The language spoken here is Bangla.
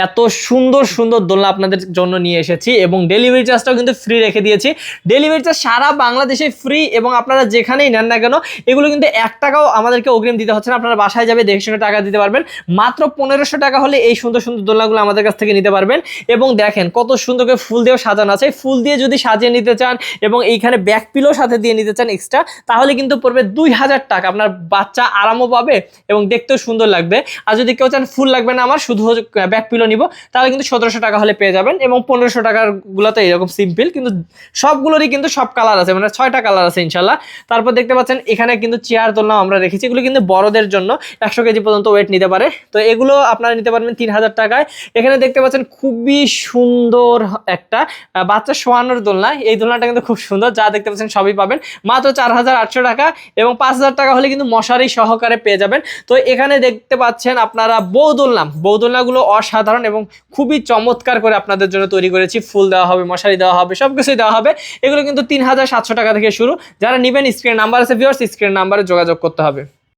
এত সুন্দর সুন্দর দোলনা আপনাদের জন্য নিয়ে এসেছি এবং ডেলিভারি চার্জটাও কিন্তু ফ্রি রেখে দিয়েছি। ডেলিভারি চার্জ সারা বাংলাদেশে ফ্রি এবং আপনারা যেখানেই নেন না কেন এগুলো কিন্তু 1 টাকাও আমাদেরকে অগ্রিম দিতে হচ্ছে না। আপনারা বাসায় যাবে দেখে শুনে টাকা দিতে পারবেন। মাত্র 1500 টাকা হলে এই সুন্দর সুন্দর দোলনাগুলো আমাদের কাছ থেকে নিতে পারবেন। এবং দেখেন কত সুন্দর করে ফুল দিয়েও সাজানো আছে। ফুল দিয়ে যদি সাজিয়ে নিতে চান এবং এইখানে ব্যাক পিলো সাথে দিয়ে নিতে চান এক্সট্রা, তাহলে কিন্তু পড়বে 2000 টাকা। আপনার বাচ্চা আরামও পাবে এবং দেখতেও সুন্দর লাগবে। আর যদি কেউ চান ফুল লাগবে না আমার, শুধু ব্যাক পিলো নিব, তাহলে কিন্তু 1700 টাকা হলে পেয়ে যাবেন। এবং 1500 টাকার গুলো তো এরকম সিম্পল, কিন্তু সবগুলোরই কিন্তু সব কালার আছে, মানে 6টা কালার আছে ইনশাল্লাহ। তারপর দেখতে পাচ্ছেন এখানে কিন্তু চেয়ার দোলনাও আমরা রেখেছি। এগুলো কিন্তু বড়দের জন্য 100 কেজি পর্যন্ত ওয়েট নিতে পারে। তো এগুলো আপনারা নিতে পারবেন 3000 টাকায়। এখানে দেখতে পাচ্ছেন খুবই সুন্দর একটা বাচ্চা শোয়ানোর দোলনা। এই দোলনাটা কিন্তু খুব সুন্দর, যা দেখতে পাচ্ছেন সবই পাবেন মাত্র 4800 টাকা। এবং 5000 টাকা হলে কিন্তু মশারি সহকারে পেয়ে যাবেন। তো এখানে দেখতে পাচ্ছেন আপনারা বৌদোলনাগুলো অসাধারণ এবং খুবই চমৎকার করে আপনাদের জন্য তৈরি করেছি। ফুল দেওয়া হবে, মশারি দেওয়া হবে, সবকিছুই দেওয়া হবে। এগুলো কিন্তু 3700 টাকা থেকে শুরু। যারা নেবেন স্ক্রিন নাম্বার আছে ভিউয়ার্স, স্ক্রিন নাম্বারে যোগাযোগ করতে হবে।